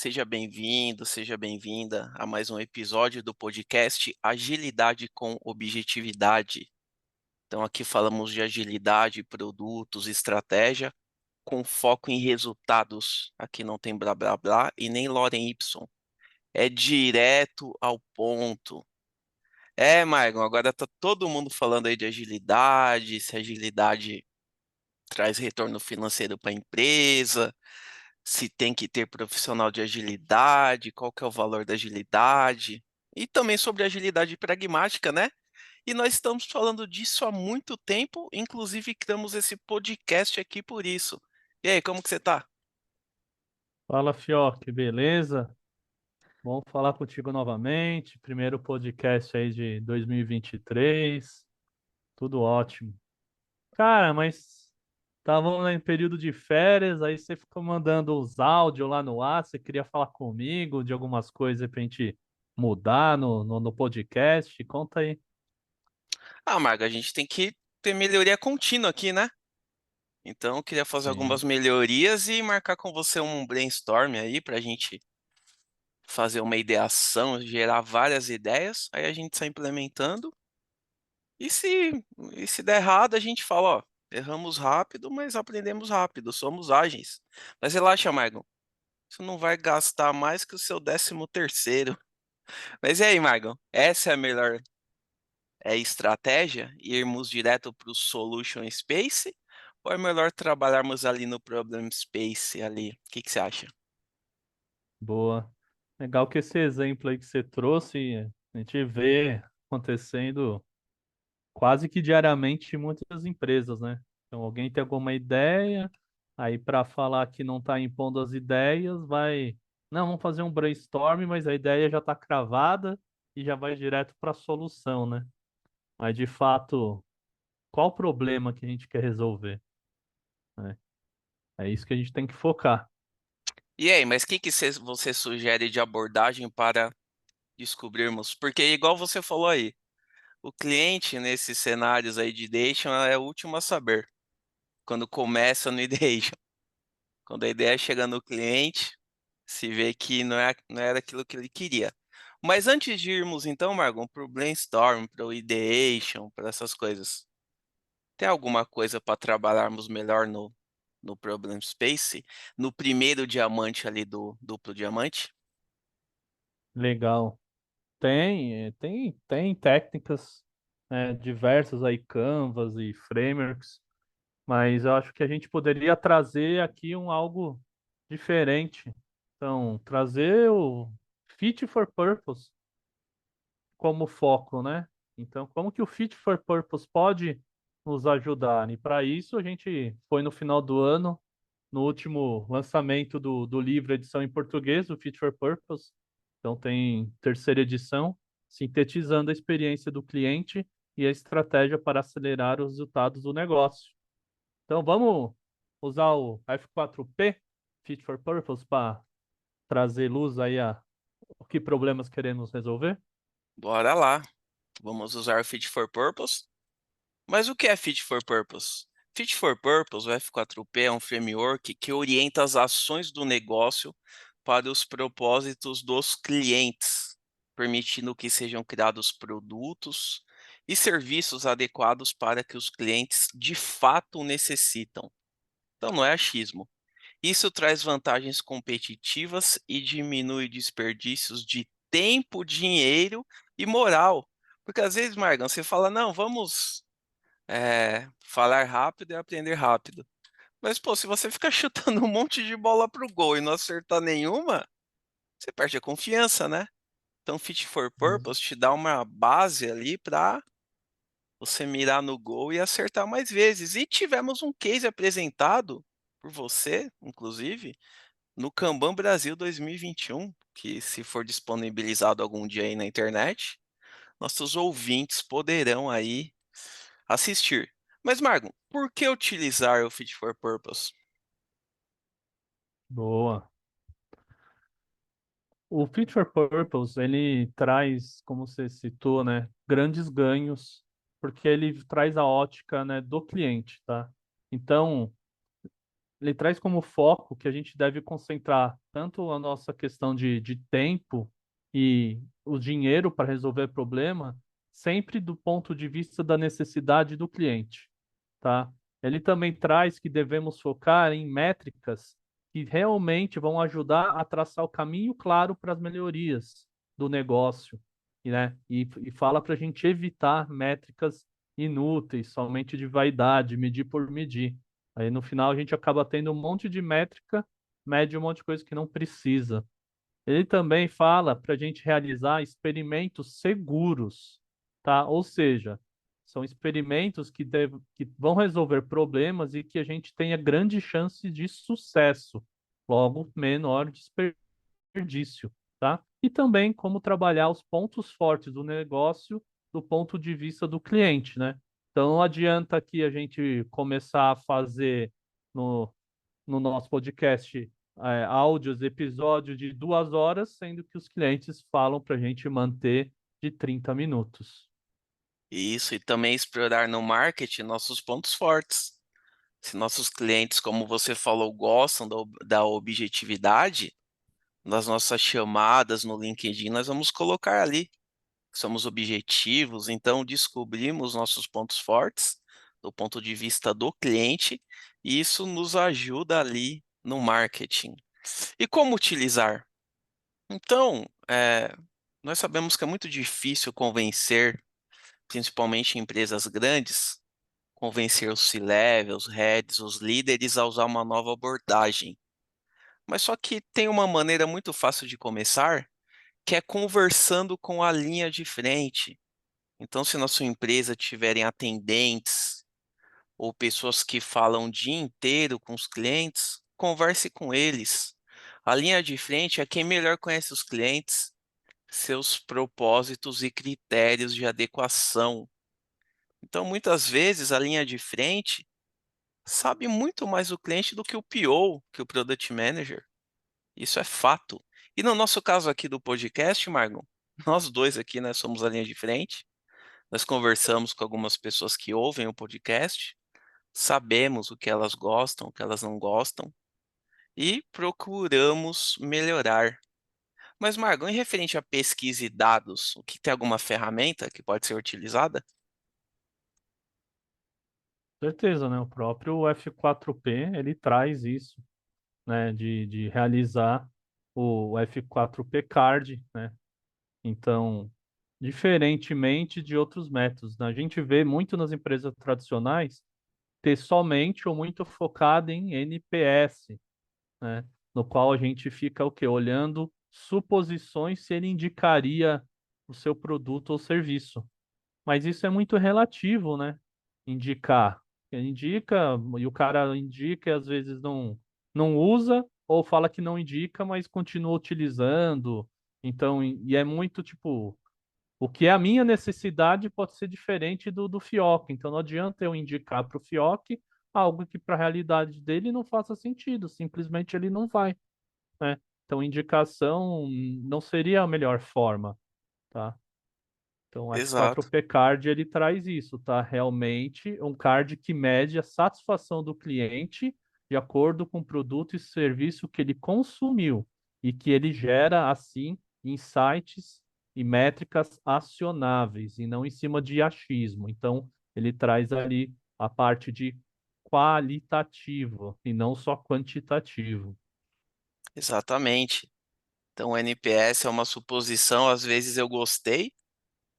seja bem-vindo, seja bem-vinda a mais um episódio do podcast Agilidade com Objetividade. Então, aqui falamos de agilidade, produtos, estratégia, com foco em resultados. Aqui não tem blá blá blá e nem Lorem Ipsum. É direto ao ponto. Maicon, agora tá todo mundo falando aí de agilidade, se agilidade traz retorno financeiro para a empresa, se tem que ter profissional de agilidade, qual que é o valor da agilidade, e também sobre agilidade pragmática, né? E nós estamos falando disso há muito tempo, inclusive criamos esse podcast aqui por isso. E aí, como que você tá? Fala, Fioc, beleza? Bom falar contigo novamente. Primeiro podcast aí de 2023. Tudo ótimo. Cara, mas estavam em período de férias, aí você ficou mandando os áudios lá no ar. Você queria falar comigo de algumas coisas pra gente mudar no podcast? Conta aí. Ah, Marga, a gente tem que ter melhoria contínua aqui, né? Então, eu queria fazer Sim. algumas melhorias e marcar com você um brainstorm aí para a gente fazer uma ideação, gerar várias ideias, aí a gente sai implementando. E se, e se der errado, a gente fala, ó, erramos rápido, mas aprendemos rápido, somos ágeis. Mas relaxa, Margon, você não vai gastar mais que o seu 13º. Mas e aí, Margon, essa é a melhor estratégia? Irmos direto para o Solution Space? Ou é melhor trabalharmos ali no Problem Space ali? O que que você acha? Boa. Legal que esse exemplo aí que você trouxe, a gente vê acontecendo quase que diariamente em muitas empresas, né? Então, alguém tem alguma ideia, aí para falar que não está impondo as ideias, não, vamos fazer um brainstorm, mas a ideia já está cravada e já vai direto para a solução, né? Mas de fato, qual o problema que a gente quer resolver, né? É isso que a gente tem que focar. E aí, mas o que que você sugere de abordagem para descobrirmos? Porque igual você falou aí, o cliente nesses cenários aí de ideation é o último a saber. Quando começa no ideation, quando a ideia chega no cliente, se vê que não era aquilo que ele queria. Mas antes de irmos então, Margon, para o brainstorm, para o ideation, para essas coisas, tem alguma coisa para trabalharmos melhor no Problem Space? No primeiro diamante ali do duplo diamante? Legal. Tem técnicas, né, diversas aí, Canvas e frameworks. Mas eu acho que a gente poderia trazer aqui algo diferente. Então, trazer o Fit for Purpose como foco, né? Então, como que o Fit for Purpose pode nos ajudar? E para isso, a gente foi no final do ano, no último lançamento do livro, edição em português, o Fit for Purpose. Então, tem terceira edição, sintetizando a experiência do cliente e a estratégia para acelerar os resultados do negócio. Então vamos usar o F4P, Fit for Purpose, para trazer luz aí a o que problemas queremos resolver? Bora lá. Vamos usar o Fit for Purpose. Mas o que é Fit for Purpose? Fit for Purpose, o F4P, é um framework que orienta as ações do negócio para os propósitos dos clientes, permitindo que sejam criados produtos e serviços adequados para que os clientes de fato necessitam. Então não é achismo. Isso traz vantagens competitivas e diminui desperdícios de tempo, dinheiro e moral. Porque às vezes, Margão, você fala, não, vamos falar rápido e aprender rápido. Mas, pô, se você ficar chutando um monte de bola pro gol e não acertar nenhuma, você perde a confiança, né? Então, Fit for Ex- Purpose te dá uma base ali para você mirar no gol e acertar mais vezes. E tivemos um case apresentado por você, inclusive, no Kanban Brasil 2021, que se for disponibilizado algum dia aí na internet, nossos ouvintes poderão aí assistir. Mas, Margon, por que utilizar o Fit for Purpose? Boa. O Fit for Purpose, ele traz, como você citou, né, grandes ganhos, porque ele traz a ótica, né, do cliente, tá? Então, ele traz como foco que a gente deve concentrar tanto a nossa questão de tempo e o dinheiro para resolver o problema, sempre do ponto de vista da necessidade do cliente, tá? Ele também traz que devemos focar em métricas que realmente vão ajudar a traçar o caminho claro para as melhorias do negócio, né? E fala para a gente evitar métricas inúteis, somente de vaidade, medir por medir. Aí no final a gente acaba tendo um monte de métrica, mede um monte de coisa que não precisa. Ele também fala para a gente realizar experimentos seguros, tá? Ou seja, são experimentos que vão resolver problemas e que a gente tenha grande chance de sucesso, logo menor desperdício, tá? E também como trabalhar os pontos fortes do negócio do ponto de vista do cliente, né? Então não adianta aqui a gente começar a fazer no, no nosso podcast áudios, episódios de 2 horas, sendo que os clientes falam para a gente manter de 30 minutos. Isso, e também explorar no marketing nossos pontos fortes. Se nossos clientes, como você falou, gostam da objetividade, das nossas chamadas no LinkedIn, nós vamos colocar ali que somos objetivos, então descobrimos nossos pontos fortes do ponto de vista do cliente, e isso nos ajuda ali no marketing. E como utilizar? Então, nós sabemos que é muito difícil convencer, principalmente em empresas grandes, convencer os C-levels, os heads, os líderes a usar uma nova abordagem. Mas só que tem uma maneira muito fácil de começar, que é conversando com a linha de frente. Então, se na sua empresa tiverem atendentes ou pessoas que falam o dia inteiro com os clientes, converse com eles. A linha de frente é quem melhor conhece os clientes, seus propósitos e critérios de adequação. Então, muitas vezes, a linha de frente sabe muito mais o cliente do que o PO, que o Product Manager. Isso é fato. E no nosso caso aqui do podcast, Marlon, nós dois aqui, né, somos a linha de frente. Nós conversamos com algumas pessoas que ouvem o podcast, sabemos o que elas gostam, o que elas não gostam e procuramos melhorar. Mas, Marlon, em referente a pesquisa e dados, o que tem alguma ferramenta que pode ser utilizada? Certeza, né? O próprio F4P, ele traz isso, né? De realizar o F4P Card, né? Então, diferentemente de outros métodos, né? A gente vê muito nas empresas tradicionais ter somente ou muito focado em NPS, né? No qual a gente fica o quê? Olhando suposições se ele indicaria o seu produto ou serviço. Mas isso é muito relativo, né? Indicar. Ele indica, e o cara indica e às vezes não usa, ou fala que não indica, mas continua utilizando. Então, e é muito tipo, o que é a minha necessidade pode ser diferente do Fioc. Então, não adianta eu indicar para o Fioc algo que para a realidade dele não faça sentido, simplesmente ele não vai, né? Então, indicação não seria a melhor forma, tá? Então, o Exato, F4P Card ele traz isso, tá? Realmente um card que mede a satisfação do cliente de acordo com o produto e serviço que ele consumiu e que ele gera assim insights e métricas acionáveis e não em cima de achismo. Então, ele traz ali a parte de qualitativo e não só quantitativo. exatamente. Então, o NPS é uma suposição, às vezes eu gostei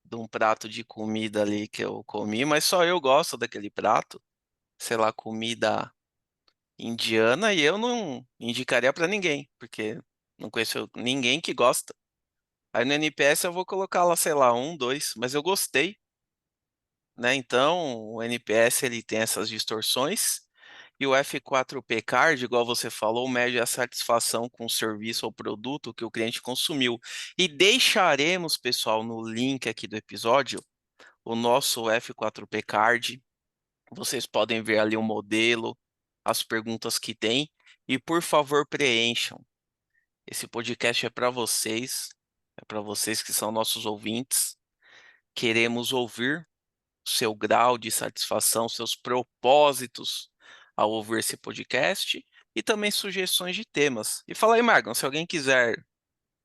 de um prato de comida ali que eu comi, mas só eu gosto daquele prato, sei lá, comida indiana, e eu não indicaria para ninguém, porque não conheço ninguém que gosta. Aí no NPS eu vou colocar lá, sei lá, um, dois, mas eu gostei, né? Então, o NPS ele tem essas distorções. E o F4P Card, igual você falou, mede a satisfação com o serviço ou produto que o cliente consumiu. E deixaremos, pessoal, no link aqui do episódio, o nosso F4P Card. Vocês podem ver ali o modelo, as perguntas que tem. E, por favor, preencham. Esse podcast é para vocês que são nossos ouvintes. Queremos ouvir seu grau de satisfação, seus propósitos ao ouvir esse podcast e também sugestões de temas. E fala aí, Margon, se alguém quiser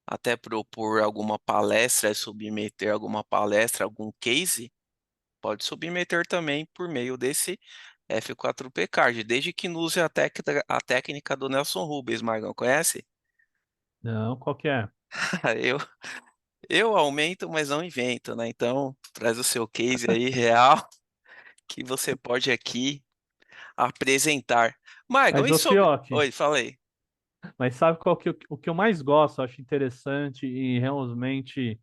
até propor alguma palestra, submeter alguma palestra, algum case, pode submeter também por meio desse F4P Card, desde que não use a técnica do Nelson Rubens, Margon, conhece? Não, qual que é? Eu, eu aumento, mas não invento, né? Então, traz o seu case aí real que você pode aqui apresentar. Margon, Mas, e ô sobre. Fioc, Oi, falei. mas sabe qual que, o que eu mais gosto, acho interessante e realmente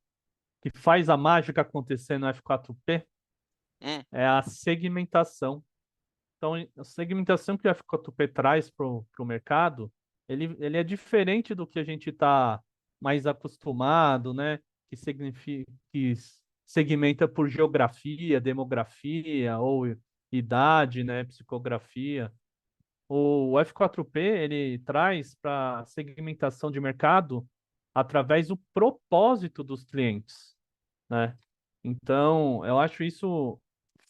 que faz a mágica acontecer no F4P? Hum, É a segmentação. Então, a segmentação que o F4P traz para o mercado, ele é diferente do que a gente está mais acostumado, né? Que significa, que segmenta por geografia, demografia ou idade, né? Psicografia. O F4P ele traz para segmentação de mercado através do propósito dos clientes, né? Então, eu acho isso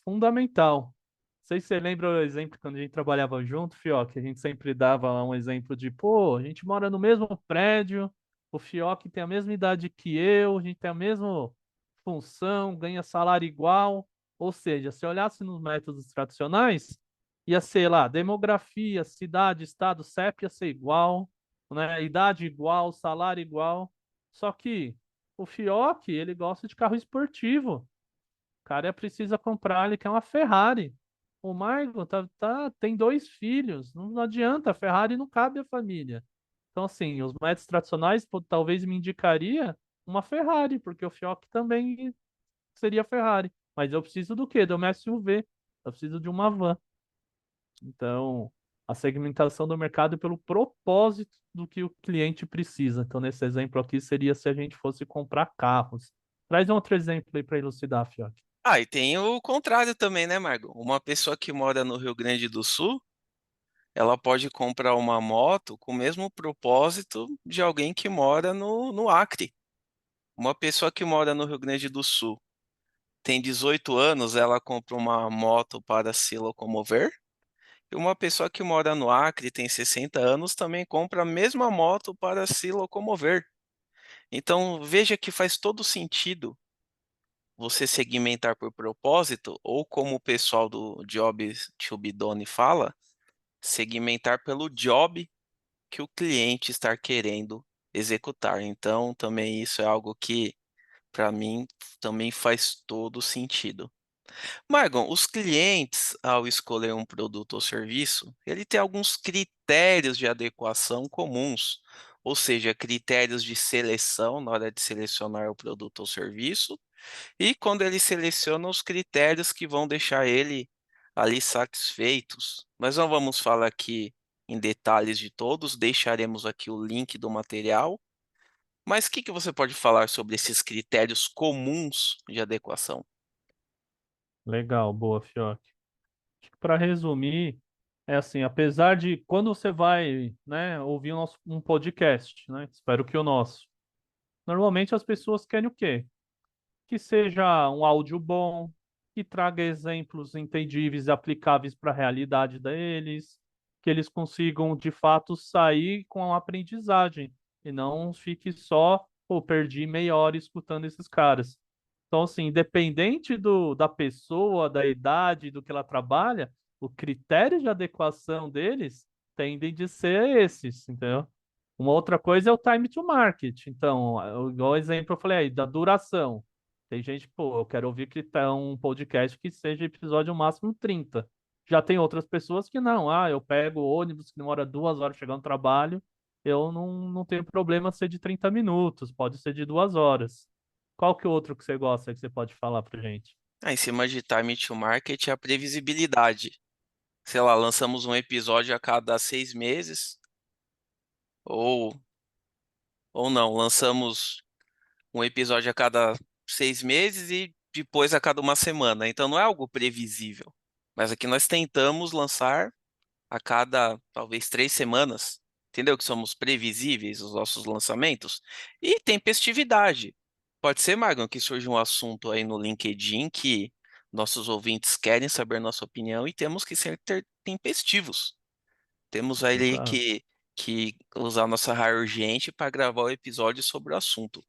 fundamental. Não sei se você lembra o exemplo quando a gente trabalhava junto, Fioc, a gente sempre dava lá um exemplo de, pô, a gente mora no mesmo prédio, o Fioc tem a mesma idade que eu, a gente tem a mesma função, ganha salário igual. Ou seja, se olhasse nos métodos tradicionais, ia ser lá, demografia, cidade, estado, CEP ia ser igual, né? Idade igual, salário igual. Só que o Fioc, ele gosta de carro esportivo. O cara precisa comprar, ele quer uma Ferrari. O Marco tem dois filhos, não adianta, a Ferrari não cabe à família. Então, assim, os métodos tradicionais pô, talvez me indicaria uma Ferrari, porque o Fioc também seria Ferrari. Mas eu preciso do quê? De uma SUV. Eu preciso de uma van. Então, a segmentação do mercado é pelo propósito do que o cliente precisa. Então, nesse exemplo aqui, seria se a gente fosse comprar carros. Traz um outro exemplo aí para elucidar, Fioc. Ah, e tem o contrário também, né, Margon? Uma pessoa que mora no Rio Grande do Sul, ela pode comprar uma moto com o mesmo propósito de alguém que mora no Acre. Uma pessoa que mora no Rio Grande do Sul tem 18 anos, ela compra uma moto para se locomover. E uma pessoa que mora no Acre tem 60 anos também compra a mesma moto para se locomover. Então, veja que faz todo sentido você segmentar por propósito, ou como o pessoal do Job to be done fala, segmentar pelo job que o cliente está querendo executar. Então, também isso é algo que, para mim, também faz todo sentido. Margon, os clientes, ao escolher um produto ou serviço, ele tem alguns critérios de adequação comuns, ou seja, critérios de seleção na hora de selecionar o produto ou serviço, e quando ele seleciona os critérios que vão deixar ele ali satisfeitos. Nós não vamos falar aqui em detalhes de todos, deixaremos aqui o link do material. Mas o que que você pode falar sobre esses critérios comuns de adequação? Legal, boa, Fioc. Para resumir, é assim, apesar de quando você vai, né, ouvir um podcast, né, espero que o nosso, normalmente as pessoas querem o quê? Que seja um áudio bom, que traga exemplos entendíveis e aplicáveis para a realidade deles, que eles consigam de fato sair com a aprendizagem e não fique só, pô, perdi meia hora escutando esses caras. Então, assim, independente da pessoa, da idade, do que ela trabalha, o critério de adequação deles tendem de ser esses, entendeu? Uma outra coisa é o time to market. Então, igual exemplo, eu falei aí, da duração. Tem gente, pô, eu quero ouvir que tá um podcast que seja episódio máximo 30. Já tem outras pessoas que não. Ah, eu pego ônibus que demora 2 horas chegando no trabalho, eu não tenho problema ser de 30 minutos, pode ser de 2 horas. Qual que é o outro que você gosta que você pode falar pra gente? Em cima de time to market, a previsibilidade. Sei lá, lançamos um episódio a cada 6 meses, ou, ou não, lançamos um episódio a cada 6 meses e depois a cada uma semana. Então não é algo previsível. Mas aqui nós tentamos lançar a cada talvez 3 semanas. Entendeu? Que somos previsíveis os nossos lançamentos. E tempestividade. Pode ser, Margon, que surja um assunto aí no LinkedIn que nossos ouvintes querem saber nossa opinião e temos que ser tempestivos. Temos aí Exato. que usar nossa raia urgente para gravar o episódio sobre o assunto.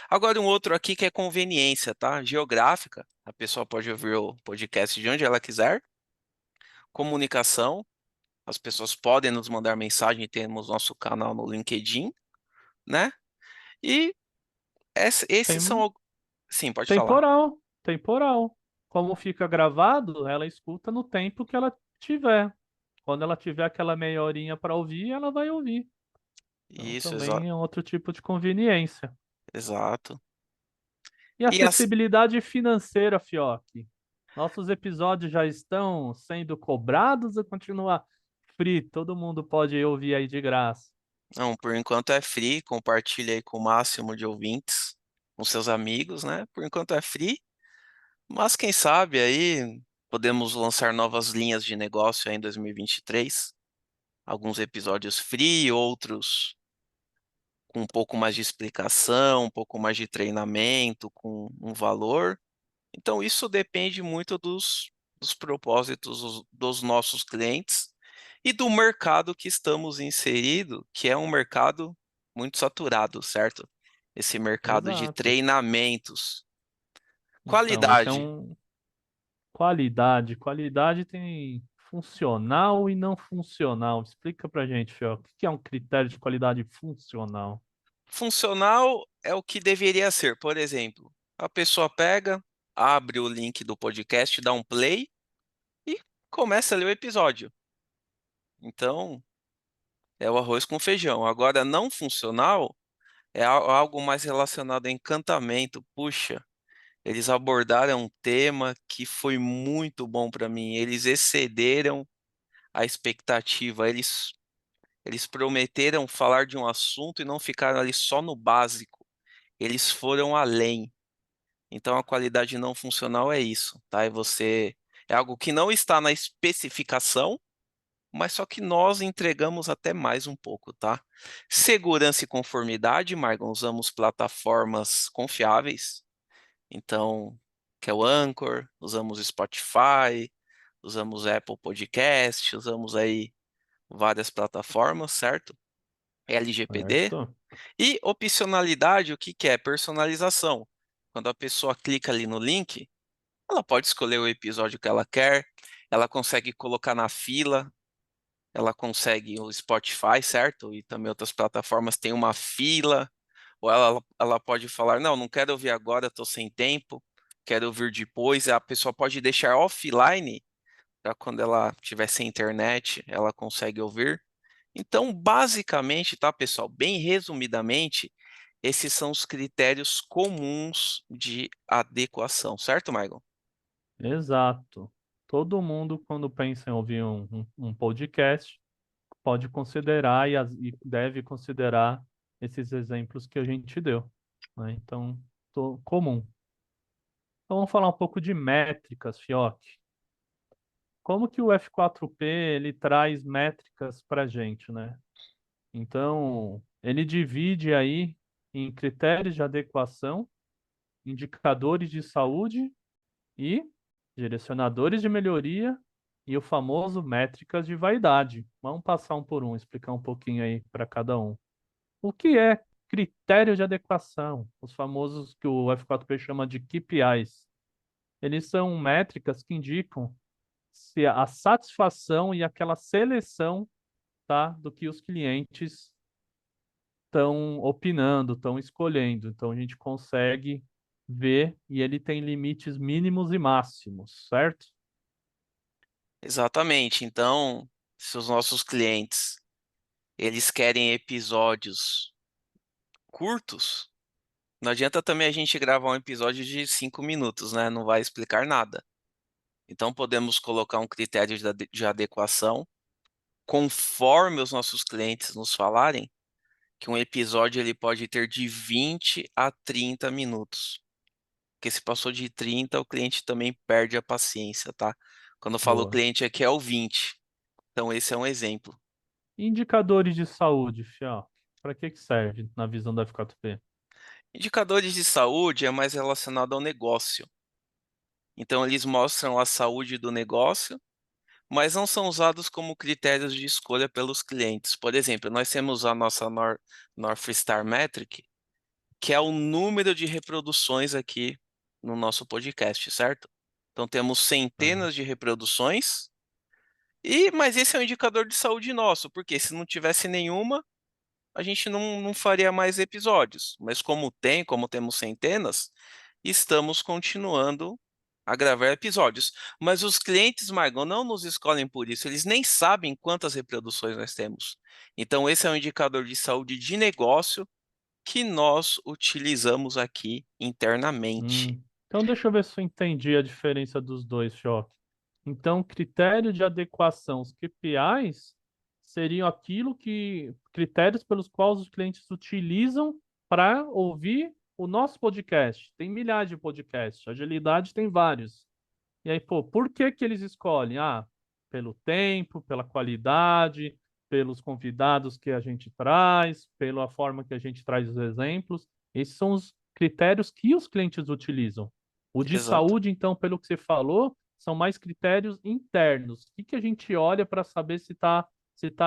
Agora, um outro aqui que é conveniência, tá? Geográfica. A pessoa pode ouvir o podcast de onde ela quiser. Comunicação. As pessoas podem nos mandar mensagem, temos nosso canal no LinkedIn, né? E esses são. Tem Sim, pode falar. temporal, temporal. Como fica gravado, ela escuta no tempo que ela tiver. Quando ela tiver aquela meia horinha para ouvir, ela vai ouvir. Então Isso, também é outro tipo de conveniência. exato. E E as, acessibilidade financeira, Fioc. Nossos episódios já estão sendo cobrados ou continua free? Todo mundo pode ouvir aí de graça. não, por enquanto é free, compartilhe aí com o máximo de ouvintes, com seus amigos, né? Por enquanto é free, mas quem sabe aí podemos lançar novas linhas de negócio aí em 2023. Alguns episódios free, outros com um pouco mais de explicação, um pouco mais de treinamento, com um valor. Então, isso depende muito dos propósitos dos nossos clientes e do mercado que estamos inserido, que é um mercado muito saturado, certo? Esse mercado de Exato. treinamentos. Então, esse é Qualidade. um qualidade. Qualidade tem funcional e não funcional. Explica pra gente, Fioc, o que é um critério de qualidade funcional? Funcional é o que deveria ser. Por exemplo, a pessoa pega, abre o link do podcast, dá um play e começa a ler o episódio. Então, é o arroz com feijão. Agora, não funcional é algo mais relacionado a encantamento. Puxa, eles abordaram um tema que foi muito bom para mim. Eles excederam a expectativa. Eles prometeram falar de um assunto e não ficaram ali só no básico. Eles foram além. Então, a qualidade não funcional é isso, tá? É algo que não está na especificação, mas só que nós entregamos até mais um pouco, tá? Segurança e conformidade, Margon, usamos plataformas confiáveis, então, que é o Anchor, usamos Spotify, usamos Apple Podcast, usamos aí várias plataformas, certo? LGPD. Certo? E opcionalidade, o que que é? Personalização. Quando a pessoa clica ali no link, ela pode escolher o episódio que ela quer, ela consegue colocar na fila, ela consegue o Spotify, certo? E também outras plataformas têm uma fila, ou ela pode falar, não, não quero ouvir agora, estou sem tempo, quero ouvir depois. A pessoa pode deixar offline para quando ela tiver sem internet, ela consegue ouvir. Então, basicamente, tá, pessoal? Bem resumidamente, esses são os critérios comuns de adequação, certo, Michael? Exato. Todo mundo, quando pensa em ouvir um podcast, pode considerar e deve considerar esses exemplos que a gente deu, né? Então, comum. Então, vamos falar um pouco de métricas, Fioc. Como que o F4P ele traz métricas para a gente, né? Então, ele divide aí em critérios de adequação, indicadores de saúde e direcionadores de melhoria e o famoso métricas de vaidade. Vamos passar um por um, explicar um pouquinho aí para cada um. O que é critério de adequação? Os famosos que o F4P chama de KPIs. Eles são métricas que indicam se a satisfação e aquela seleção, tá, do que os clientes estão opinando, estão escolhendo. Então a gente consegue ver e ele tem limites mínimos e máximos, certo? Exatamente. Então, se os nossos clientes eles querem episódios curtos, não adianta também a gente gravar um episódio de 5 minutos, né? Não vai explicar nada. Então, podemos colocar um critério de adequação conforme os nossos clientes nos falarem que um episódio ele pode ter de 20 a 30 minutos. Porque se passou de 30, o cliente também perde a paciência, tá? Quando eu falo Boa. cliente aqui é o 20. Então esse é um exemplo. Indicadores de saúde, Fia. Para que que serve na visão da F4P? Indicadores de saúde é mais relacionado ao negócio. Então eles mostram a saúde do negócio, mas não são usados como critérios de escolha pelos clientes. Por exemplo, nós temos a nossa North Star Metric, que é o número de reproduções aqui no nosso podcast, certo? Então temos Ah, centenas de reproduções, mas esse é um indicador de saúde nosso, porque se não tivesse nenhuma, a gente não faria mais episódios. Mas como temos centenas, estamos continuando a gravar episódios. Mas os clientes, Margon, não nos escolhem por isso, eles nem sabem quantas reproduções nós temos. Então, esse é um indicador de saúde de negócio que nós utilizamos aqui internamente. Então, deixa eu ver se eu entendi a diferença dos dois, Choque. Então, critério de adequação, os KPIs seriam critérios pelos quais os clientes utilizam para ouvir o nosso podcast. Tem milhares de podcasts, agilidade tem vários. E aí, pô, por que que eles escolhem? Ah, pelo tempo, pela qualidade, pelos convidados que a gente traz, pela forma que a gente traz os exemplos. Esses são os critérios que os clientes utilizam. O de Exato, saúde, então, pelo que você falou, são mais critérios internos. O que que a gente olha para saber se tá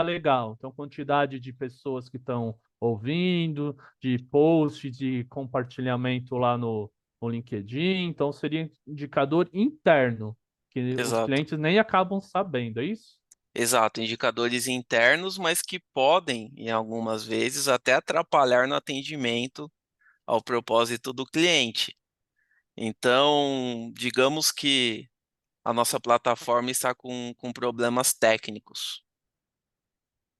legal? Então, quantidade de pessoas que estão ouvindo, de posts, de compartilhamento lá no LinkedIn, então seria indicador interno, que os exato, clientes nem acabam sabendo, é isso? exato. Indicadores internos, mas que podem, em algumas vezes, até atrapalhar no atendimento ao propósito do cliente. Então, digamos que a nossa plataforma está com problemas técnicos.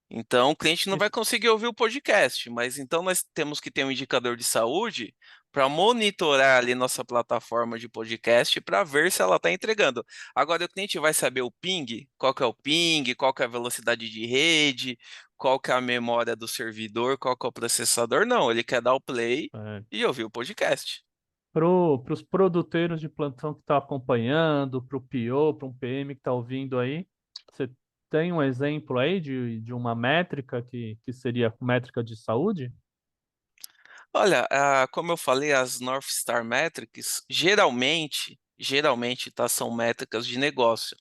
Então, o cliente não vai Isso, conseguir ouvir o podcast, mas então nós temos que ter um indicador de saúde para monitorar ali nossa plataforma de podcast para ver se ela está entregando. Agora, o cliente vai saber o ping, qual que é o ping, qual que é a velocidade de rede, qual que é a memória do servidor, qual que é o processador. Não, ele quer dar o play é, e ouvir o podcast. para os produtores de plantão que estão acompanhando, para o PO, para um PM que está ouvindo aí, você tem um exemplo aí de uma métrica que seria métrica de saúde? Olha, como eu falei, as North Star Metrics geralmente, tá, são métricas de negócio.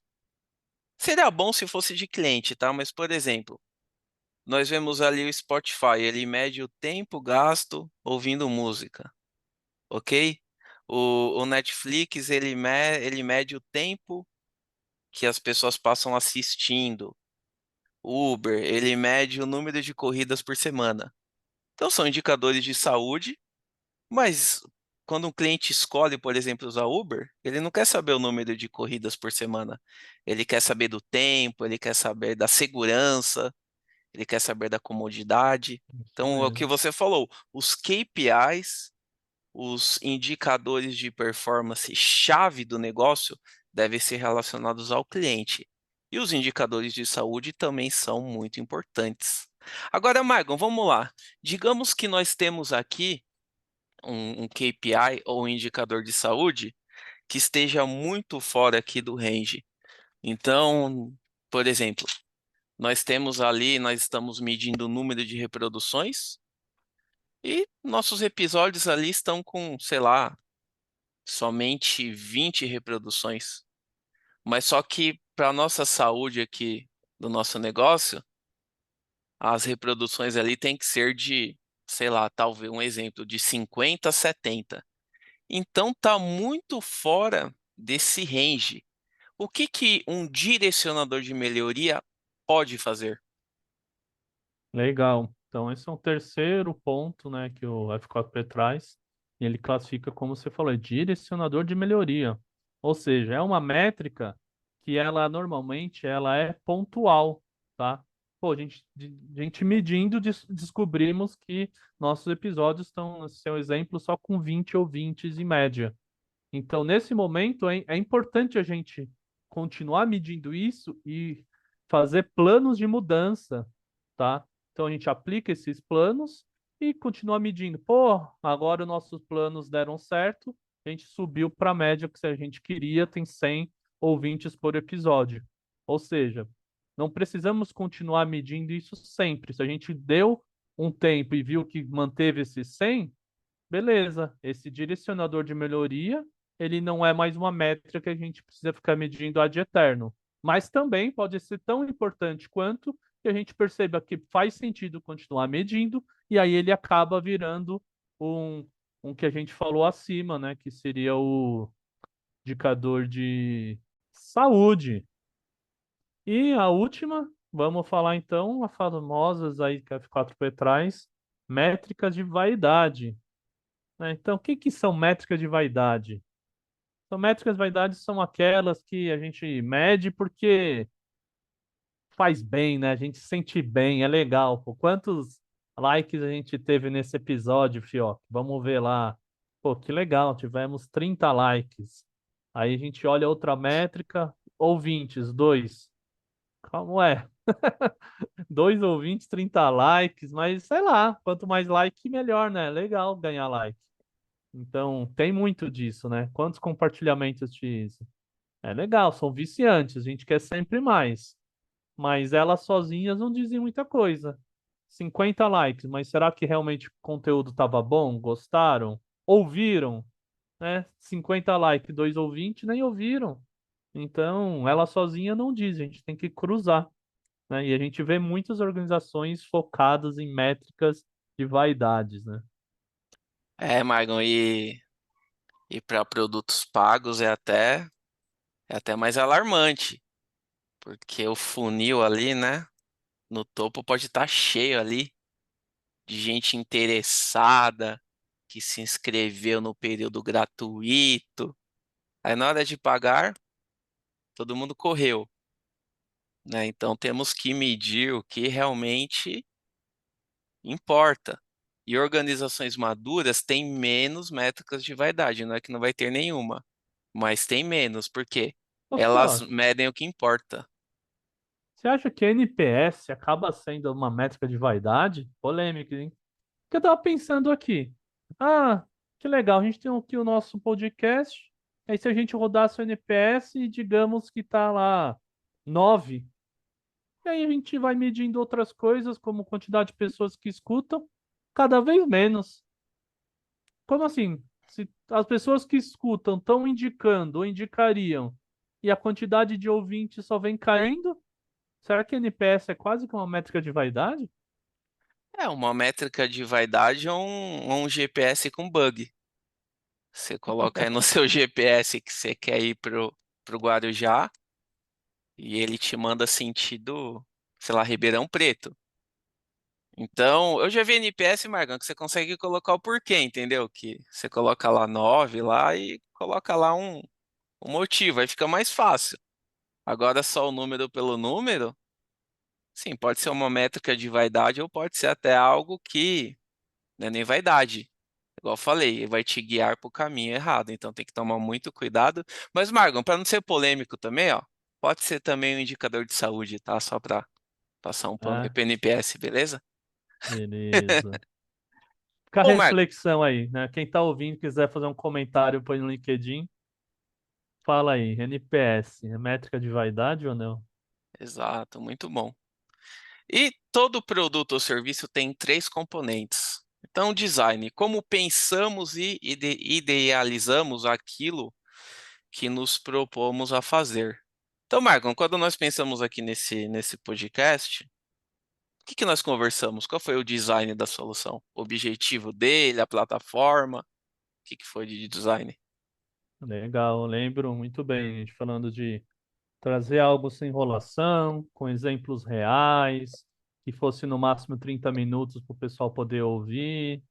Seria bom se fosse de cliente, tá? Mas, por exemplo, nós vemos ali o Spotify, ele mede o tempo gasto ouvindo música, ok? O Netflix, ele mede o tempo que as pessoas passam assistindo. O Uber, ele mede o número de corridas por semana. Então, são indicadores de saúde. Mas quando um cliente escolhe, por exemplo, usar Uber, ele não quer saber o número de corridas por semana. Ele quer saber do tempo, ele quer saber da segurança, ele quer saber da comodidade. Isso Então, é o que mesmo. você falou, os KPIs, os indicadores de performance chave do negócio, devem ser relacionados ao cliente. E os indicadores de saúde também são muito importantes. Agora, Margon, vamos lá. Digamos que nós temos aqui um KPI ou um indicador de saúde que esteja muito fora aqui do range. Então, por exemplo, nós estamos medindo o número de reproduções e nossos episódios ali estão com, sei lá, somente 20 reproduções. Mas só que para nossa saúde aqui do nosso negócio, as reproduções ali tem que ser de, sei lá, talvez um exemplo de 50 a 70. Então tá muito fora desse range. O que que um direcionador de melhoria pode fazer? Legal. Então, esse é um terceiro ponto, né, que o F4P traz, e ele classifica, como você falou, é direcionador de melhoria. Ou seja, é uma métrica que ela normalmente ela é pontual, tá? Pô, a gente medindo, descobrimos que nossos episódios estão, no seu exemplo, só com 20 ouvintes em média. Então, nesse momento, é importante a gente continuar medindo isso e fazer planos de mudança, tá? Então, a gente aplica esses planos e continua medindo. Pô, agora os nossos planos deram certo, a gente subiu para a média que a gente queria, tem 100 ouvintes por episódio. Ou seja, não precisamos continuar medindo isso sempre. Se a gente deu um tempo e viu que manteve esses 100, beleza, esse direcionador de melhoria, ele não é mais uma métrica que a gente precisa ficar medindo ad eterno, mas também pode ser tão importante quanto que a gente perceba que faz sentido continuar medindo, e aí ele acaba virando um, um que a gente falou acima, né? Que seria o indicador de saúde. E a última, vamos falar então, as famosas aí que a F4P traz, métricas de vaidade, né? Então, o que que são métricas de vaidade? Então, métricas de vaidade são aquelas que a gente mede porque faz bem, né? A gente se sente bem, é legal. Pô, quantos likes a gente teve nesse episódio, Fioc? Vamos ver lá. Pô, que legal, tivemos 30 likes. Aí a gente olha outra métrica, ouvintes, dois. Como é? Dois ouvintes, 30 likes, mas sei lá, quanto mais like, melhor, né? Legal ganhar like. Então, tem muito disso, né? Quantos compartilhamentos disso? É legal, são viciantes, a gente quer sempre mais. Mas elas sozinhas não dizem muita coisa. 50 likes, mas será que realmente o conteúdo estava bom? Gostaram? Ouviram? Né? 50 likes, dois ouvintes nem ouviram. Então, ela sozinha não diz, a gente tem que cruzar, né? E a gente vê muitas organizações focadas em métricas de vaidades, né? É, Margon, e para produtos pagos é até mais alarmante, porque o funil ali, né, no topo pode estar cheio ali de gente interessada que se inscreveu no período gratuito. Aí na hora de pagar, todo mundo correu, né? Então temos que medir o que realmente importa. E organizações maduras têm menos métricas de vaidade, não é que não vai ter nenhuma, mas tem menos, porque Ô, elas Fio, medem o que importa. você acha que NPS acaba sendo uma métrica de vaidade? Polêmica, hein? Porque eu tava pensando aqui. Ah, que legal, a gente tem aqui o nosso podcast. Aí se a gente rodasse o NPS e digamos que tá lá 9, e aí a gente vai medindo outras coisas, como quantidade de pessoas que escutam, cada vez menos. Como assim? Se as pessoas que escutam estão indicando ou indicariam e a quantidade de ouvintes só vem caindo, será que NPS é quase que uma métrica de vaidade? É uma métrica de vaidade ou um GPS com bug. Você coloca aí no seu GPS que você quer ir pro Guarujá e ele te manda sentido, sei lá, Ribeirão Preto. Então, eu já vi NPS, Margão, que você consegue colocar o porquê, entendeu? Que você coloca lá 9 lá e coloca lá um motivo, aí fica mais fácil. Agora só o número pelo número, sim, pode ser uma métrica de vaidade ou pode ser até algo que não é nem vaidade. Igual eu falei, vai te guiar para o caminho errado, então tem que tomar muito cuidado. Mas, Margon, para não ser polêmico também, ó, pode ser também um indicador de saúde, tá? Só para passar um pano aí Ah, pro NPS, beleza? beleza. Fica a Ô, Margon, reflexão aí, né? Quem tá ouvindo quiser fazer um comentário, põe no LinkedIn. Fala aí, NPS, é métrica de vaidade ou não? exato, muito bom. E todo produto ou serviço tem três componentes. Então, design, como pensamos e idealizamos aquilo que nos propomos a fazer. Então, Margon, quando nós pensamos aqui nesse podcast, o que que nós conversamos? Qual foi o design da solução? O objetivo dele, a plataforma? O que que foi de design? Legal, eu lembro muito bem, a gente falando de trazer algo sem enrolação, com exemplos reais, que fosse no máximo 30 minutos para o pessoal poder ouvir.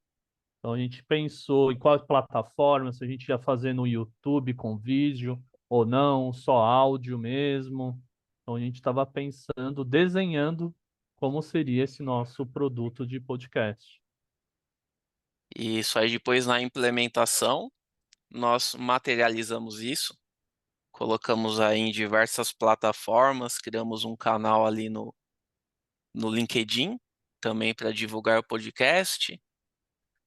Então a gente pensou em qual plataforma, se a gente ia fazer no YouTube com vídeo ou não, só áudio mesmo. Então a gente estava pensando, desenhando como seria esse nosso produto de podcast. E isso aí depois na implementação, nós materializamos isso, colocamos aí em diversas plataformas, criamos um canal ali no LinkedIn, também para divulgar o podcast.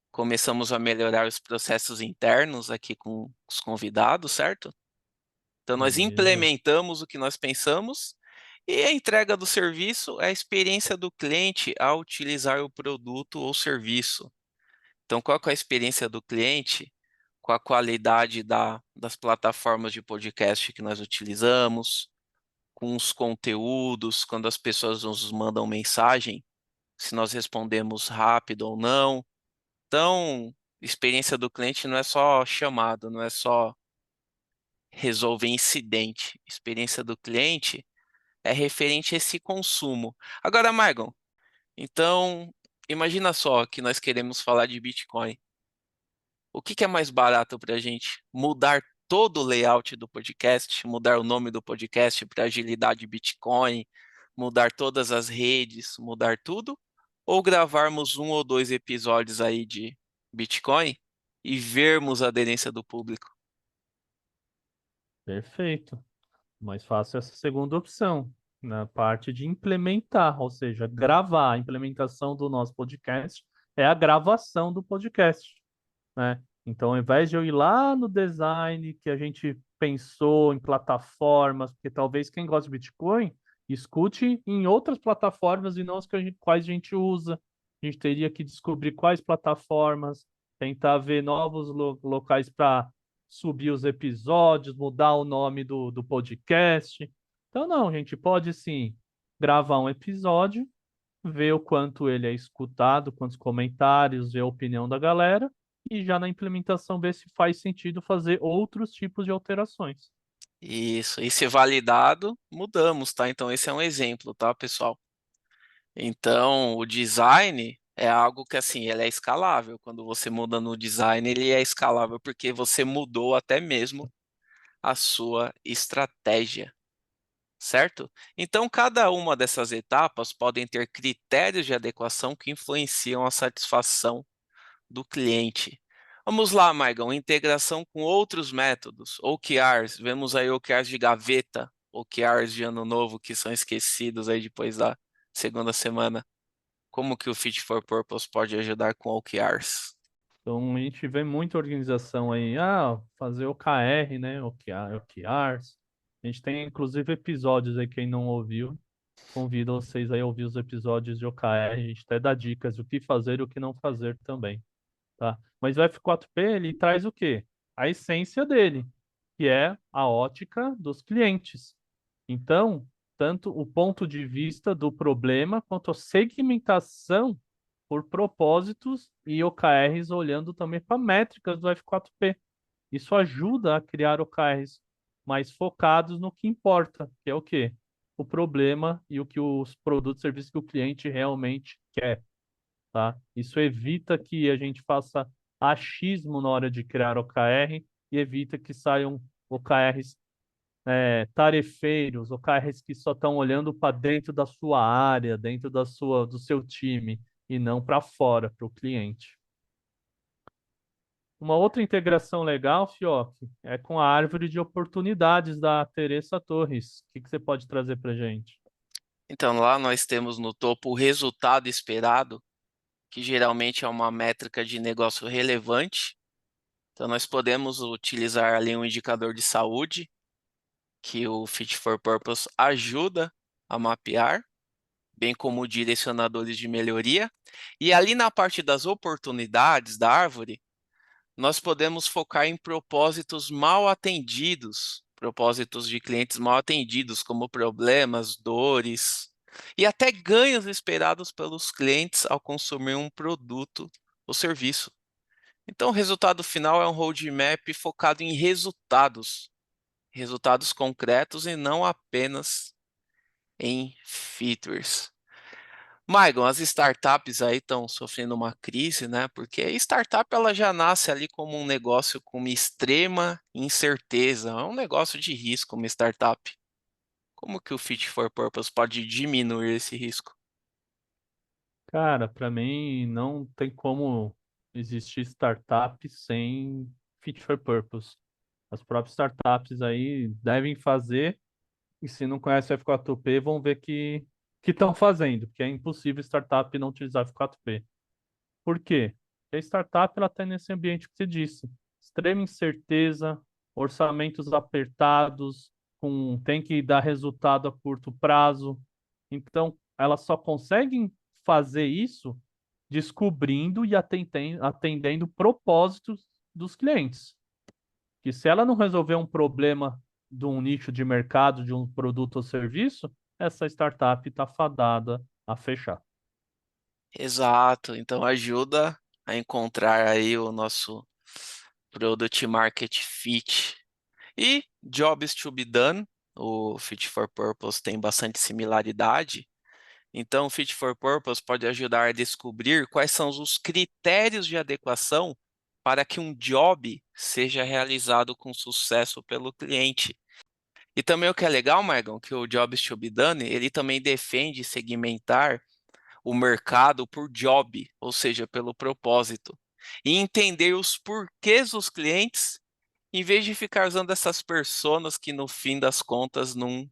Começamos a melhorar os processos internos aqui com os convidados, certo? Então, nós Beleza. implementamos o que nós pensamos e a entrega do serviço é a experiência do cliente ao utilizar o produto ou serviço. Então, qual que é a experiência do cliente com a qualidade das plataformas de podcast que nós utilizamos, com os conteúdos, quando as pessoas nos mandam mensagem, se nós respondemos rápido ou não. Então, experiência do cliente não é só chamado, não é só resolver incidente. Experiência do cliente é referente a esse consumo. Agora, Margon, então, imagina só que nós queremos falar de Bitcoin. O que que é mais barato para a gente? Mudar todo o layout do podcast, mudar o nome do podcast para agilidade Bitcoin, mudar todas as redes, mudar tudo? Ou gravarmos um ou dois episódios aí de Bitcoin e vermos a aderência do público? Perfeito. Mais fácil essa segunda opção, na parte de implementar, ou seja, gravar. A implementação do nosso podcast é a gravação do podcast, né? Então, ao invés de eu ir lá no design que a gente pensou em plataformas, porque talvez quem gosta de Bitcoin escute em outras plataformas e não as que quais a gente usa. A gente teria que descobrir quais plataformas, tentar ver novos locais para subir os episódios, mudar o nome do podcast. Então, não, a gente pode sim gravar um episódio, ver o quanto ele é escutado, quantos comentários, ver a opinião da galera, e já na implementação ver se faz sentido fazer outros tipos de alterações. Isso, e se validado, mudamos, tá? Então, esse é um exemplo, tá, pessoal? Então, o design é algo que, assim, ele é escalável. Quando você muda no design, ele é escalável porque você mudou até mesmo a sua estratégia, certo? Então, cada uma dessas etapas podem ter critérios de adequação que influenciam a satisfação do cliente. Vamos lá, Maigão, integração com outros métodos, OKRs, vemos aí OKRs de gaveta, OKRs de ano novo que são esquecidos aí depois da segunda semana. Como que o Fit for Purpose pode ajudar com OKRs? Então a gente vê muita organização aí, fazer OKR, né? OKRs. A gente tem inclusive episódios aí, quem não ouviu, convido vocês aí a ouvir os episódios de OKR, a gente até dá dicas do que fazer e o que não fazer também, tá? Mas o F4P, ele traz o quê? A essência dele, que é a ótica dos clientes. Então, tanto o ponto de vista do problema quanto a segmentação por propósitos e OKRs olhando também para métricas do F4P. Isso ajuda a criar OKRs mais focados no que importa, que é o quê? O problema e o que os produtos e serviços que o cliente realmente quer, tá? Isso evita que a gente faça achismo na hora de criar OKR e evita que saiam OKRs tarefeiros, OKRs que só estão olhando para dentro da sua área, dentro do seu time e não para fora, para o cliente. Uma outra integração legal, Fioc, é com a árvore de oportunidades da Teresa Torres. O que que você pode trazer para gente? Então, lá nós temos no topo o resultado esperado, que geralmente é uma métrica de negócio relevante. Então, nós podemos utilizar ali um indicador de saúde, que o Fit for Purpose ajuda a mapear, bem como direcionadores de melhoria. E ali na parte das oportunidades da árvore, nós podemos focar em propósitos mal atendidos, propósitos de clientes mal atendidos, como problemas, dores e até ganhos esperados pelos clientes ao consumir um produto ou serviço. Então, o resultado final é um roadmap focado em resultados, resultados concretos e não apenas em features. Maicon, as startups aí estão sofrendo uma crise, né? Porque a startup ela já nasce ali como um negócio com uma extrema incerteza, é um negócio de risco, uma startup. Como que o Fit for Purpose pode diminuir esse risco? Cara, para mim não tem como existir startup sem fit for purpose. As próprias startups aí devem fazer, e se não conhece o F4P, vão ver que estão fazendo, porque é impossível startup não utilizar F4P. Por quê? Porque a startup ela está nesse ambiente que você disse, extrema incerteza, orçamentos apertados, tem que dar resultado a curto prazo. Então, elas só conseguem fazer isso descobrindo e atendendo propósitos dos clientes. Que se ela não resolver um problema de um nicho de mercado, de um produto ou serviço, essa startup está fadada a fechar. Exato. Então ajuda a encontrar aí o nosso Product Market Fit. E Jobs to be done, o Fit for Purpose tem bastante similaridade. Então, o Fit for Purpose pode ajudar a descobrir quais são os critérios de adequação para que um job seja realizado com sucesso pelo cliente. E também o que é legal, Margon, que o Jobs to be done, ele também defende segmentar o mercado por job, ou seja, pelo propósito, e entender os porquês dos clientes, em vez de ficar usando essas personas que no fim das contas não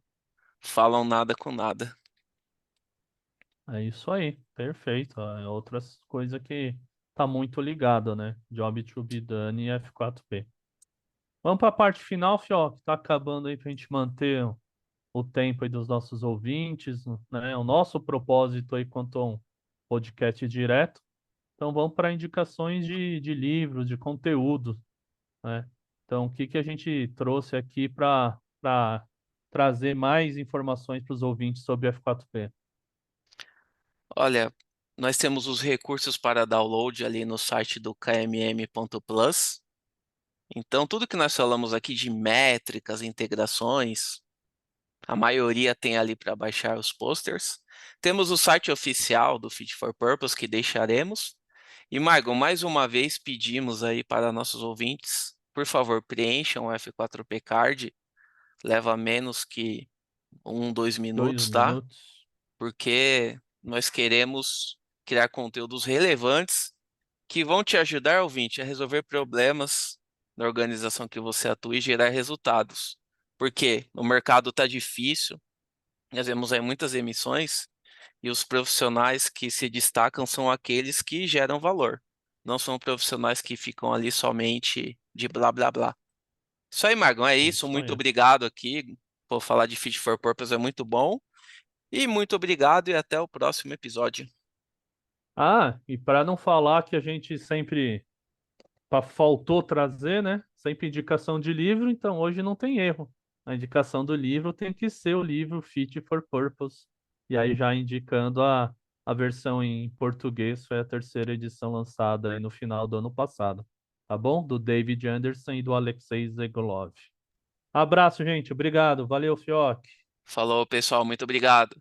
falam nada com nada. É isso aí, perfeito. É outras coisas que tá muito ligado, né? Job to be done e F4P. Vamos para a parte final, Fio, que tá acabando aí para a gente manter o tempo aí dos nossos ouvintes, né? O nosso propósito aí quanto a um podcast direto. Então vamos para indicações de livros, de conteúdo, né? Então, o que que a gente trouxe aqui para trazer mais informações para os ouvintes sobre F4P? Olha, nós temos os recursos para download ali no site do kmm.plus. Então, tudo que nós falamos aqui de métricas, integrações, a maioria tem ali para baixar os posters. Temos o site oficial do Fit for Purpose que deixaremos. E, Margon, mais uma vez pedimos aí para nossos ouvintes, por favor, preencham o F4P Card. Leva menos que 2 minutos, Dois tá? minutos. Porque nós queremos criar conteúdos relevantes que vão te ajudar, ouvinte, a resolver problemas da organização que você atua e gerar resultados. Porque o mercado está difícil, nós vemos aí muitas emissões e os profissionais que se destacam são aqueles que geram valor. Não são profissionais que ficam ali somente de blá blá blá. Isso aí, Margão, é É isso. isso Muito aí. obrigado aqui. Por falar de Fit for Purpose é muito bom. E muito obrigado e até o próximo episódio. Ah, e para não falar que a gente sempre faltou trazer, né? Sempre indicação de livro, então hoje não tem erro. A indicação do livro tem que ser o livro Fit for Purpose. E aí já indicando a versão em português, foi a terceira edição lançada aí no final do ano passado. Tá bom? Do David Anderson e do Alexei Zegolov. Abraço, gente. Obrigado. Valeu, Fioc. Falou, pessoal. Muito obrigado.